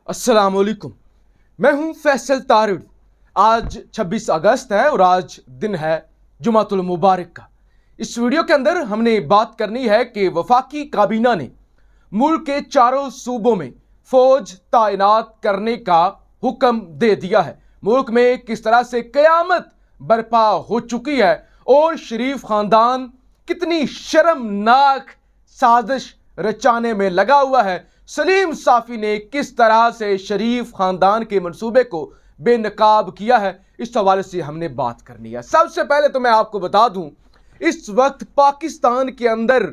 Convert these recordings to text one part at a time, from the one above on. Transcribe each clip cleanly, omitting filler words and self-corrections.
अस्सलाम वालेकुम। मैं हूं फैसल तारिड़। आज 26 अगस्त है और आज दिन है जुमातुल मुबारक का। इस वीडियो के अंदर हमने बात करनी है कि वफाकी काबीना ने मुल्क के चारों सूबों में फौज तैनात करने का हुक्म दे दिया है। मुल्क में किस तरह से क़यामत बर्पा हो चुकी है और शरीफ खानदान कितनी शर्मनाक साजिश रचाने में लगा हुआ है। सलीम साफ़ी ने किस तरह से शरीफ खानदान के मंसूबे को बेनकाब किया है, इस हवाले से हमने बात करनी है। सबसे पहले तो मैं आपको बता दूं, इस वक्त पाकिस्तान के अंदर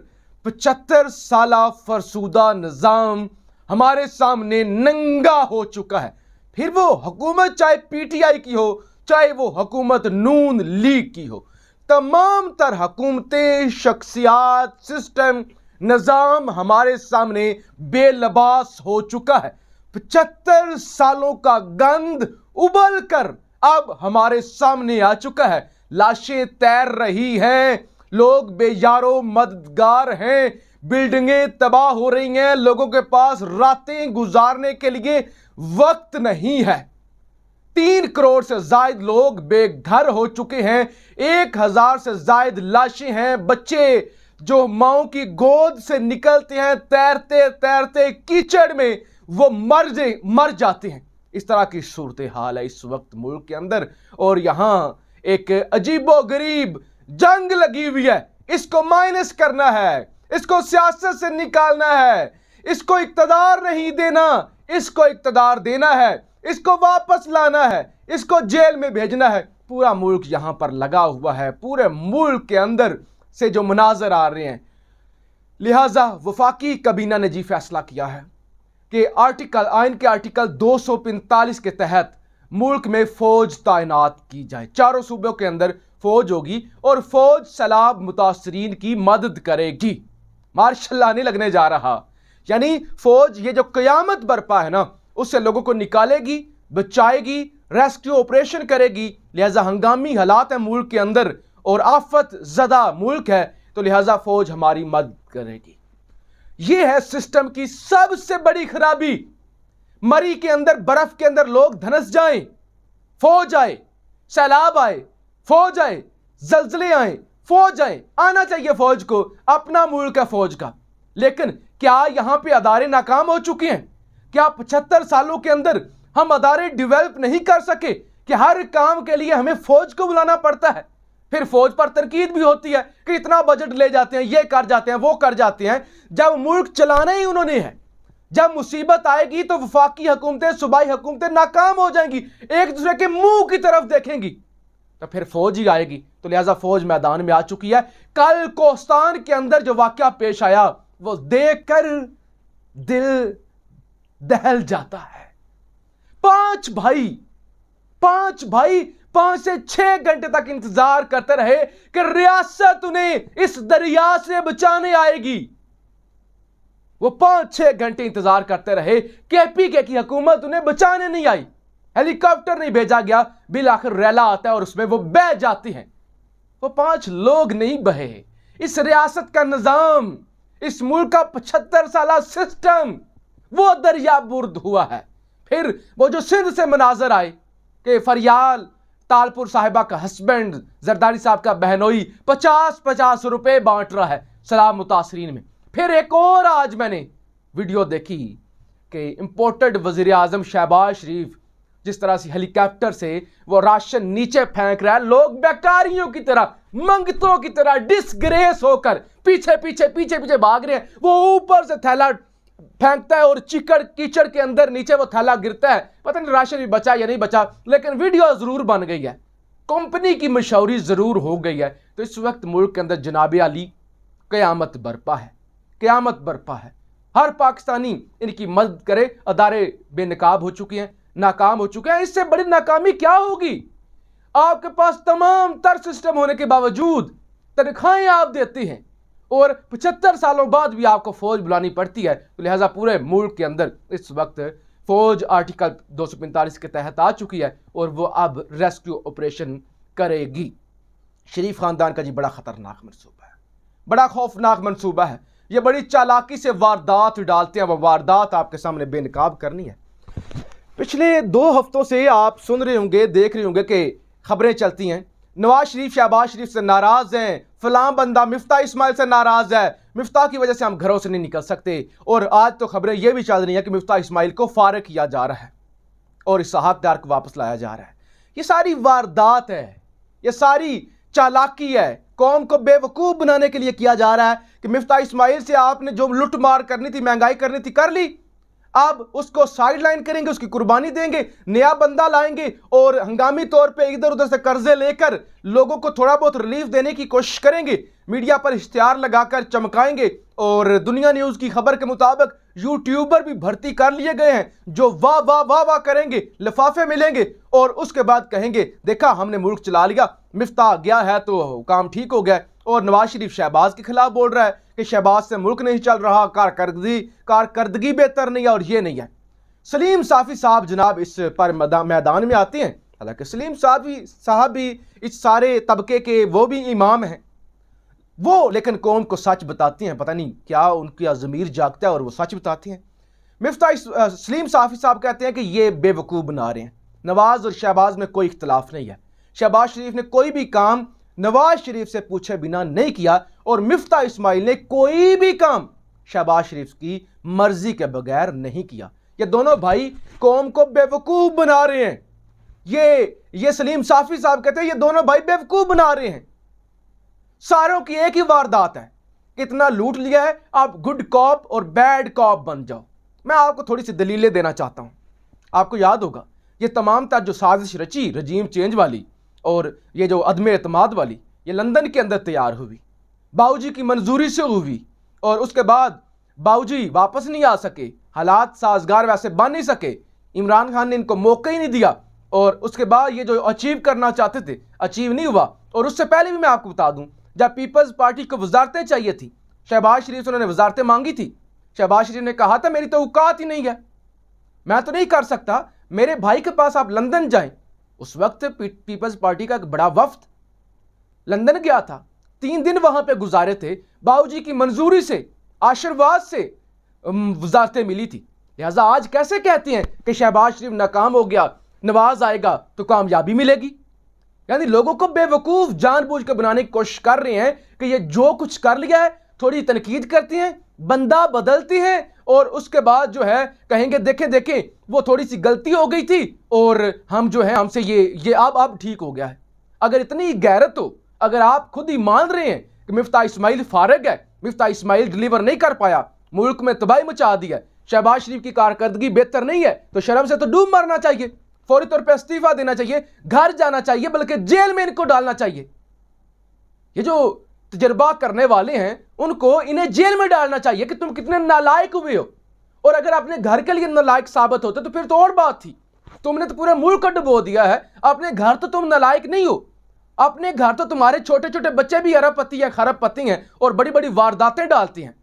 75 साला फरसूदा निज़ाम हमारे सामने नंगा हो चुका है। फिर वो हुकूमत चाहे पीटीआई की हो, चाहे वो हुकूमत नून लीग की हो, तमाम तर हुकूमतें, शख्सियात, सिस्टम, निज़ाम हमारे सामने बेलबास हो चुका है। 75 सालों का गंद उबल कर अब हमारे सामने आ चुका है। लाशें तैर रही हैं, लोग बेयारो मददगार हैं, बिल्डिंगें तबाह हो रही हैं, लोगों के पास रातें गुजारने के लिए वक्त नहीं है। 3 करोड़ से जायद लोग बेघर हो चुके हैं। 1000 से जायद लाशें हैं। बच्चे जो माओ की गोद से निकलते हैं, तैरते तैरते कीचड़ में वो मर जाते हैं। इस तरह की सूरत हाल है इस वक्त मुल्क के अंदर। और यहाँ एक अजीबो गरीब जंग लगी हुई है। इसको माइनस करना है, इसको सियासत से निकालना है, इसको इक्तदार नहीं देना, इसको इक्तदार देना है, इसको वापस लाना है, इसको जेल में भेजना है। पूरा मुल्क यहाँ पर लगा हुआ है। पूरे मुल्क के अंदर से जो मनाजर आ रहे हैं, लिहाजा वफाकी काबीना ने जी फैसला किया है कि आइन के आर्टिकल 245 के तहत मुल्क में फौज तैनात की जाए। चारों सूबों के अंदर फौज होगी और फौज सैलाब मुतासरीन की मदद करेगी। मार्शल नहीं लगने जा रहा, यानी फौज ये जो क़यामत बर्पा है ना, उससे लोगों को निकालेगी, बचाएगी, रेस्क्यू ऑपरेशन करेगी। लिहाजा हंगामी हालात है मुल्क के अंदर और आफत ज़दा मुल्क है, तो लिहाजा फौज हमारी मदद करेगी। यह है सिस्टम की सबसे बड़ी खराबी। मरी के अंदर, बर्फ के अंदर लोग धंस जाएं, फौज आए, सैलाब आए, फौज आए, जल्जले आए, फौज आए। आना चाहिए फौज को, अपना मुल्क है फौज का। लेकिन क्या यहां पे अदारे नाकाम हो चुके हैं? क्या 75 सालों के अंदर हम अदारे डेवलप नहीं कर सके कि हर काम के लिए हमें फौज को बुलाना पड़ता है? फिर फौज पर तनकीद भी होती है कि इतना बजट ले जाते हैं, ये कर जाते हैं, वो कर जाते हैं। जब मुल्क चलाना ही उन्होंने है, जब मुसीबत आएगी तो वफाकी हुकूमतें, सूबाई हुकूमतें नाकाम हो जाएंगी, एक दूसरे के मुंह की तरफ देखेंगी, तो फिर फौज ही आएगी। तो लिहाजा फौज मैदान में आ चुकी है। कल कोस्तान के अंदर जो वाकया पेश आया, वो देखकर दिल दहल जाता है। 5 भाई 5 से 6 घंटे तक इंतजार करते रहे कि रियासत उन्हें इस दरिया से बचाने आएगी। वो 5-6 घंटे इंतजार करते रहे। केपीके की हुकूमत उन्हें बचाने नहीं आई, हेलीकॉप्टर नहीं भेजा गया, बिल आखिर रैला आता है और उसमें वो बह जाती हैं। वो 5 लोग नहीं बहे। इस रियासत का निजाम, इस मुल्क का 75 साला सिस्टम, वो दरिया बुर्द हुआ है। फिर वो जो सिंध से मनाजर आए कि फरियाल तालपुर साहिबा का हस्बैंड जरदारी साहब का बहनोई 50-50 रुपए बांट रहा है सैलाब मुतासरीन में। फिर एक और आज मैंने वीडियो देखी कि इंपोर्टेड वजीर आजम शहबाज शरीफ जिस तरह से हेलीकॉप्टर से वो राशन नीचे फेंक रहा है, लोग बेकारियों की तरह, मंगतों की तरह डिसग्रेस होकर पीछे पीछे पीछे पीछे भाग रहे हैं। वो ऊपर से थैला फेंकता है और कीचड़ के अंदर नीचे वो थैला गिरता है। पता नहीं राशन भी बचा या नहीं बचा, लेकिन वीडियो जरूर बन गई है, कंपनी की मशहूरी जरूर हो गई है। तो इस वक्त मुल्क के अंदर जनाब अली क़यामत बर्पा है, क़यामत बर्पा है। हर पाकिस्तानी इनकी मदद करे। अदारे बेनकाब हो चुके हैं, नाकाम हो चुके हैं। इससे बड़ी नाकामी क्या होगी? आपके पास तमाम तर सिस्टम होने के बावजूद तनख्वाहें आप देते हैं और 75 सालों बाद भी आपको फौज बुलानी पड़ती है। तो लिहाजा पूरे मुल्क के अंदर इस वक्त फौज आर्टिकल 245 के तहत आ चुकी है और वो अब रेस्क्यू ऑपरेशन करेगी। शरीफ खानदान का जी बड़ा खतरनाक मनसूबा है, बड़ा खौफनाक मनसूबा है। ये बड़ी चालाकी से वारदात डालते हैं, वो वारदात आपके सामने बेनकाब करनी है। पिछले 2 हफ्तों से आप सुन रहे होंगे, देख रहे होंगे कि खबरें चलती हैं, नवाज शरीफ शहबाज शरीफ से नाराज हैं, फलां बंदा मिफ्ता इस्माइल से नाराज है, मिफ्ता की वजह से हम घरों से नहीं निकल सकते। और आज तो खबरें ये भी चल रही हैं कि मिफ्ता इस्माइल को फारिग किया जा रहा है और इसहाक डार को वापस लाया जा रहा है। ये सारी वारदात है, ये सारी चालाकी है, कौम को बेवकूफ़ बनाने के लिए किया जा रहा है कि मिफ्ता इस्माइल से आपने जो लुट मार करनी थी, महंगाई करनी थी, कर ली, अब उसको साइड लाइन करेंगे, उसकी कुर्बानी देंगे, नया बंदा लाएंगे और हंगामी तौर पे इधर उधर से कर्जे लेकर लोगों को थोड़ा बहुत रिलीफ देने की कोशिश करेंगे, मीडिया पर इश्तिहार लगाकर चमकाएंगे। और दुनिया न्यूज़ की खबर के मुताबिक यूट्यूबर भी भर्ती कर लिए गए हैं जो वाह वाह वाह वाह करेंगे, लिफाफे मिलेंगे और उसके बाद कहेंगे देखा हमने मुल्क चला लिया, मिफ्ता गया है तो काम ठीक हो गया। और नवाज शरीफ शहबाज के खिलाफ बोल रहा है कि शहबाज से मुल्क नहीं चल रहा, कारकर्दगी बेहतर नहीं है और ये नहीं है। सलीम साफ़ी साहब जनाब इस पर मैदान में आते हैं। हालांकि सलीम साहब भी इस सारे तबके के वो भी इमाम हैं, वो लेकिन कौम को सच बताते हैं, पता नहीं क्या उनका ज़मीर जागता है और वो सच बताते हैं। सलीम साफ़ी साहब कहते हैं कि ये बेवकूफ़ बना रहे हैं, नवाज और शहबाज में कोई इख्तलाफ नहीं है, शहबाज शरीफ ने कोई भी काम नवाज शरीफ से पूछे बिना नहीं किया और मिफ्ता इस्माइल ने कोई भी काम शहबाज शरीफ की मर्जी के बगैर नहीं किया। ये दोनों भाई कौम को बेवकूफ़ बना रहे हैं। ये सलीम साफ़ी साहब कहते हैं ये दोनों भाई बेवकूफ़ बना रहे हैं। सारों की एक ही वारदात है, इतना लूट लिया है, आप गुड कॉप और बैड कॉप बन जाओ। मैं आपको थोड़ी सी दलीलें देना चाहता हूं। आपको याद होगा ये तमाम जो साजिश रची रजीम चेंज वाली और ये जो अदम एतमाद वाली, ये लंदन के अंदर तैयार हुई, बाऊजी की मंजूरी से हुई और उसके बाद बाऊजी वापस नहीं आ सके, हालात साजगार वैसे बन नहीं सके, इमरान खान ने इनको मौका ही नहीं दिया और उसके बाद ये जो अचीव करना चाहते थे अचीव नहीं हुआ। और उससे पहले भी मैं आपको बता दूं, जब पीपल्स पार्टी को वजारतें चाहिए थी, शहबाज शरीफ से उन्होंने वजारतें मांगी थी, शहबाज शरीफ ने कहा था मेरी तो औकात ही नहीं है, मैं तो नहीं कर सकता, मेरे भाई के पास आप लंदन जाएं। उस वक्त पीपल्स पार्टी का एक बड़ा वफ्द लंदन गया था, 3 दिन वहां पे गुजारे थे, बाऊजी की मंजूरी से, आशीर्वाद से वजारतें मिली थी। लिहाजा आज कैसे कहते हैं कि शहबाज शरीफ नाकाम हो गया, नवाज आएगा तो कामयाबी मिलेगी। यानी लोगों को बेवकूफ़ जानबूझ कर बनाने की कोशिश कर रहे हैं कि ये जो कुछ कर लिया है, थोड़ी तनकीद करती हैं, बंदा बदलती हैं और उसके बाद जो है कहेंगे देखें वो थोड़ी सी गलती हो गई थी और हम जो है हमसे ये अब ठीक हो गया है। अगर इतनी गैरत हो, अगर आप खुद ही मान रहे हैं कि मिफ्ता इस्माइल फारिग है, मिफ्ता इस्माइल डिलीवर नहीं कर पाया, मुल्क में तबाही मचा दी है, शहबाज शरीफ की कारकर्दगी बेहतर नहीं है, तो शर्म से तो डूब मरना चाहिए, फौरी तौर पर इस्तीफा देना चाहिए, घर जाना चाहिए, बल्कि जेल में इनको डालना चाहिए। ये जो तजर्बा करने वाले हैं उनको इन्हें जेल में डालना चाहिए कि तुम कितने नालायक हुए हो। और अगर अपने घर के लिए नालायक साबित होते तो फिर तो और बात थी, तुमने तो पूरे मुल्क को डुबो दिया है, अपने घर तो तुम नालायक नहीं हो, अपने घर तो तुम्हारे छोटे छोटे बच्चे भी अरबपति या खरबपति हैं और बड़ी बड़ी वारदातें डालती हैं,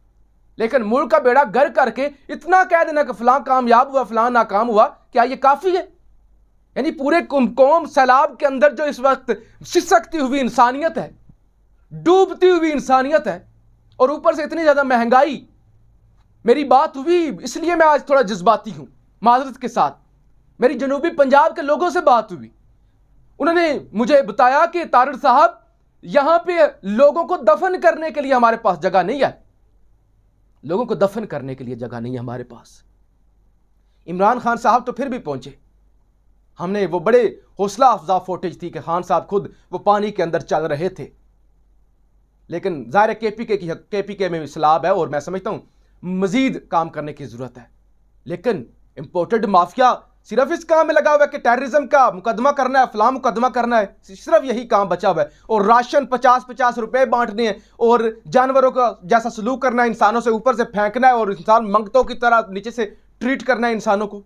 लेकिन मुल्क का बेड़ा गर्क करके इतना कह देना कि फलां कामयाब हुआ फलां नाकाम हुआ, क्या ये काफ़ी है? यानी पूरे कौम सैलाब के अंदर जो इस वक्त सिसकती हुई इंसानियत है, डूबती हुई इंसानियत है और ऊपर से इतनी ज़्यादा महंगाई। मेरी बात हुई इसलिए मैं आज थोड़ा जज्बाती हूँ, माजरत के साथ। मेरी जनूबी पंजाब के लोगों से बात हुई, उन्होंने मुझे बताया कि तारिर साहब यहाँ पे लोगों को दफन करने के लिए हमारे पास जगह नहीं है, लोगों को दफन करने के लिए जगह नहीं है हमारे पास। इमरान खान साहब तो फिर भी पहुंचे, हमने वो बड़े हौसला अफजा फुटेज थी कि खान साहब खुद वो पानी के अंदर चल रहे थे, लेकिन ज़ाहिर है केपीके में सैलाब है और मैं समझता हूँ मज़ीद काम करने की ज़रूरत है। लेकिन इम्पोर्टेड माफिया सिर्फ इस काम में लगा हुआ है कि टेररिज्म का मुकदमा करना है, फलां मुकदमा करना है, सिर्फ यही काम बचा हुआ है। और राशन 50-50 रुपए बांटने हैं और जानवरों का जैसा सलूक करना है, इंसानों से ऊपर से फेंकना है और इंसान मंगतों की तरह नीचे से ट्रीट करना है इंसानों को।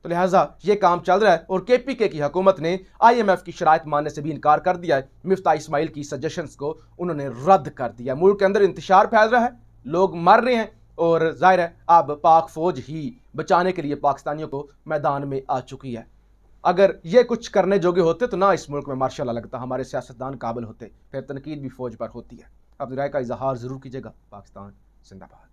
तो लिहाजा ये काम चल रहा है और केपीके की हुकूमत ने IMF की शराइत मानने से भी इनकार कर दिया है। मिफ्ता इस्माइल की सजेशंस को उन्होंने रद्द कर दिया। मुल्क के अंदर इंतशार फैल रहा है, लोग मर रहे हैं और जाहिर है अब पाक फौज ही बचाने के लिए पाकिस्तानियों को मैदान में आ चुकी है। अगर ये कुछ करने जोगे होते तो ना इस मुल्क में मार्शल लगता, हमारे सियासतदान काबिल होते, फिर तनकीद भी फौज पर होती है। अपनी राय का इजहार ज़रूर कीजिएगा। पाकिस्तान जिंदाबाद।